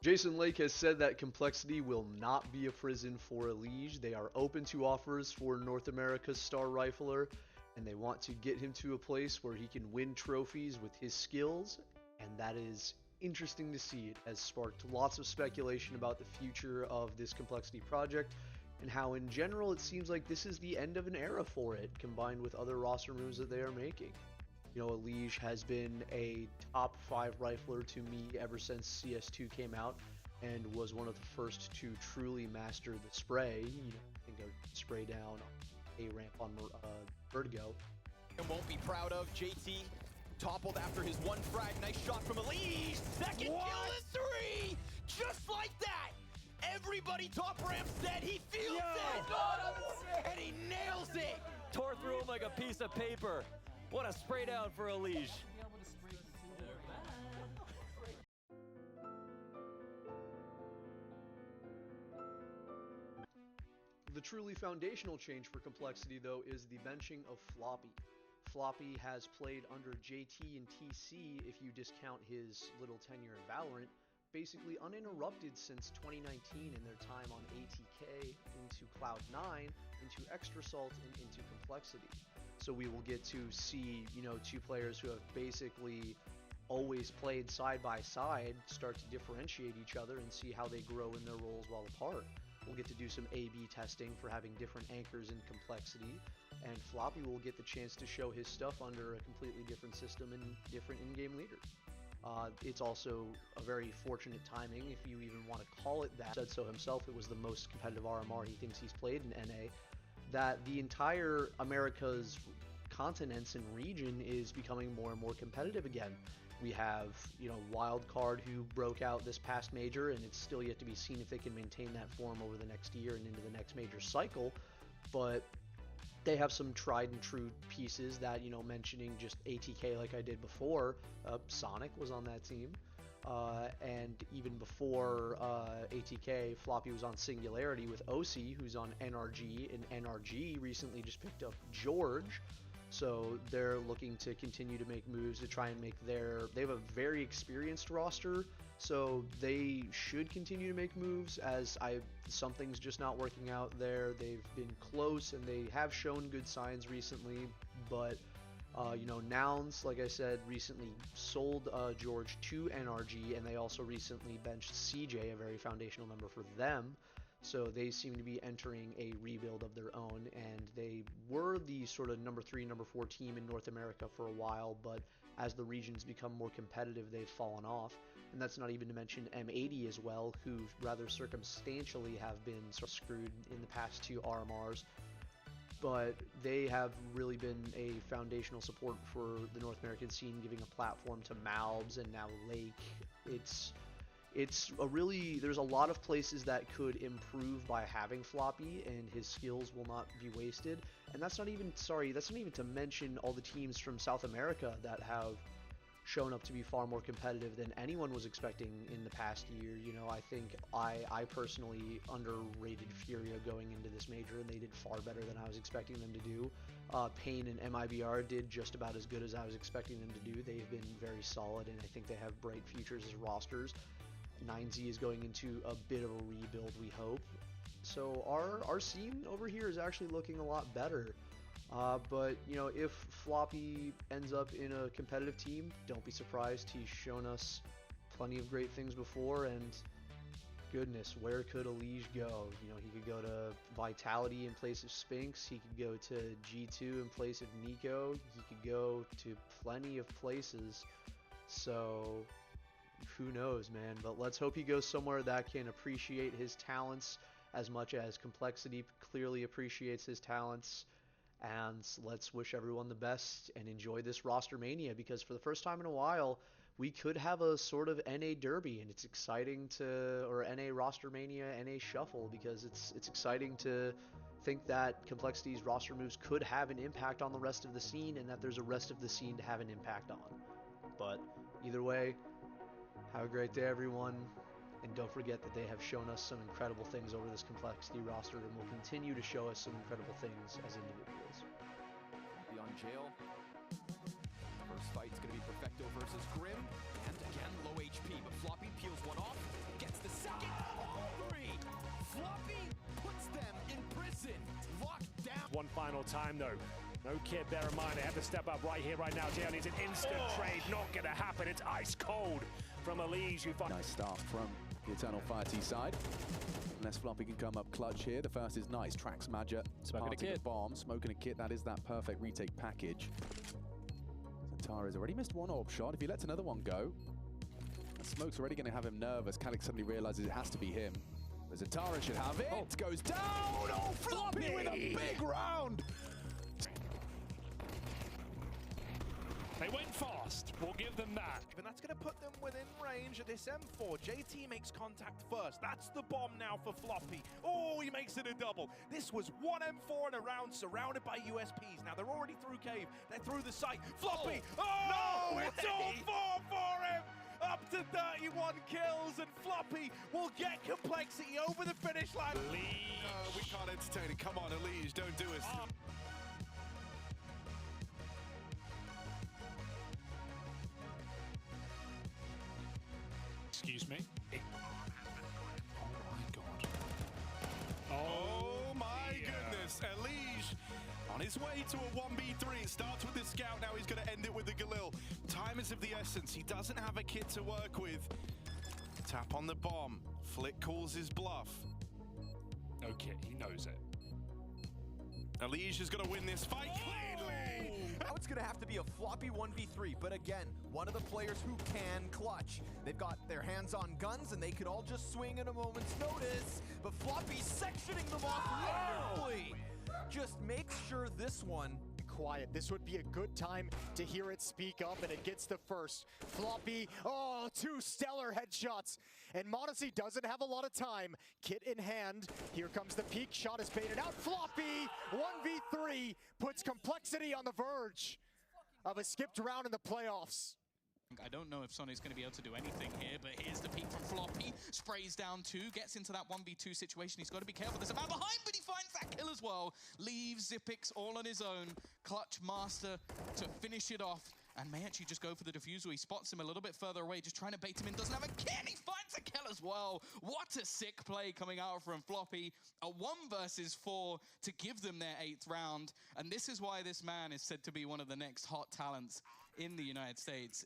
Jason Lake has said that Complexity will not be a prison for Elige. They are open to offers for North America's star rifler, and they want to get him to a place where he can win trophies with his skills, and that is interesting to see. It has sparked lots of speculation about the future of this Complexity project, and how in general it seems like this is the end of an era for it, combined with other roster moves that they are making. You know, Elige has been a top 5 rifler to me ever since CS2 came out, and was one of the first to truly master the spray. You know, I think a spray down a ramp on Vertigo. And won't be proud of JT. Toppled after his one frag. Nice shot from Elige. Second kill is 3. Just like that. Everybody top ramp said he feels it. And he nails it. Tore through him like a piece of paper. What a spray down for Elige. The truly foundational change for Complexity, though, is the benching of Floppy. Floppy has played under JT and TC, if you discount his little tenure in Valorant, basically uninterrupted since 2019 in their time on ATK, into Cloud9, into Extrasalt, and into Complexity. So we will get to see, you know, two players who have basically always played side by side start to differentiate each other and see how they grow in their roles while apart. We'll get to do some A/B testing for having different anchors in Complexity, and Floppy will get the chance to show his stuff under a completely different system and different in-game leaders. It's also a very fortunate timing, if you even want to call it that. He said so himself, it was the most competitive RMR he thinks he's played in NA, that the entire America's continents and region is becoming more and more competitive again. We have, you know, Wildcard, who broke out this past major, and it's still yet to be seen if they can maintain that form over the next year and into the next major cycle, but they have some tried and true pieces that, you know, mentioning just ATK like I did before, Sonic was on that team, and even before ATK, Floppy was on Singularity with OC, who's on NRG, and NRG recently just picked up George. So they're looking to continue to make moves to try and make they have a very experienced roster, so they should continue to make moves, as something's just not working out there. They've been close and they have shown good signs recently, but you know, Nouns, like I said, recently sold George to NRG, and they also recently benched CJ, a very foundational member for them. So they seem to be entering a rebuild of their own, and they were the sort of number 3, number 4 team in North America for a while, but as the regions become more competitive, they've fallen off. And that's not even to mention M80 as well, who rather circumstantially have been sort of screwed in the past 2 RMRs. But they have really been a foundational support for the North American scene, giving a platform to Malbs and now Lake. There's a lot of places that could improve by having Floppy, and his skills will not be wasted. And that's not even to mention all the teams from South America that have shown up to be far more competitive than anyone was expecting in the past year. You know, I think I personally underrated Furia going into this major, and they did far better than I was expecting them to do. Pain and MIBR did just about as good as I was expecting them to do. They've been very solid, and I think they have bright futures as rosters. 9Z is going into a bit of a rebuild, we hope. So our scene over here is actually looking a lot better. But, you know, if Floppy ends up in a competitive team, don't be surprised. He's shown us plenty of great things before, and goodness, where could Elige go? You know, he could go to Vitality in place of Spinks. He could go to G2 in place of Nico. He could go to plenty of places. So who knows, man, but let's hope he goes somewhere that can appreciate his talents as much as Complexity clearly appreciates his talents. And let's wish everyone the best and enjoy this roster mania, because for the first time in a while we could have a sort of NA derby, and it's exciting or NA roster mania, NA shuffle, because it's exciting to think that Complexity's roster moves could have an impact on the rest of the scene, and that there's a rest of the scene to have an impact on. But either way, have a great day, everyone, and don't forget that they have shown us some incredible things over this Complexity roster, and will continue to show us some incredible things as individuals. Beyond jail. First fight's going to be Perfecto versus Grim, and again low HP, but Floppy peels one off, gets the one final time, though. No kid, bear in mind, they have to step up right here, right now. JL needs an instant trade. Not going to happen. It's ice cold from Elige, who finds... Nice start from the Eternal Fire T side. Unless Floppy can come up clutch here. The first is nice. Tracks Madger. Smoking a kit. Bomb. Smoking a kit. That is that perfect retake package. Zatara's already missed one orb shot. If he lets another one go, Smoke's already going to have him nervous. Calyx suddenly realizes it has to be him. But Zatara should have it. Oh. Goes down. Oh, Floppy with a big round. They went fast. We'll give them that. And that's going to put them within range of this M4. JT makes contact first. That's the bomb now for Floppy. Oh, he makes it a double. This was one M4 in a round surrounded by USPs. Now they're already through cave. They're through the site. Floppy! Oh, no, it's all four for him! Up to 31 kills, and Floppy will get Complexity over the finish line. Elige. No, we can't entertain it. Come on, Elige, don't do us. Excuse me. Oh my god. Oh my goodness, Elige on his way to a 1v3. It starts with the scout, now he's going to end it with the Galil. Time is of the essence. He doesn't have a kit to work with. Tap on the bomb. Flick calls his bluff. No kit, he knows it. Elige is going to win this fight cleanly. Now it's going to have to be a Floppy 1v3, but again, one of the players who can clutch. They've got their hands on guns, and they could all just swing at a moment's notice, but Floppy's sectioning them off wonderfully. Just make sure this one... Quiet. This would be a good time to hear it speak up, and it gets the first. Floppy, oh, two stellar headshots. And Modesty doesn't have a lot of time. Kit in hand. Here comes the peak. Shot is baited out. Floppy, 1v3, puts Complexity on the verge of a skipped round in the playoffs. I don't know if Sonny's going to be able to do anything here, but here's the peek from Floppy. Sprays down two, gets into that 1v2 situation. He's got to be careful. There's a man behind, but he finds that kill as well. Leaves Zipix all on his own. Clutch Master to finish it off. And may actually just go for the diffusal. He spots him a little bit further away, just trying to bait him in. Doesn't have a kit. He finds a kill as well. What a sick play coming out from Floppy. A 1 versus 4 to give them their 8th round. And this is why this man is said to be one of the next hot talents in the United States.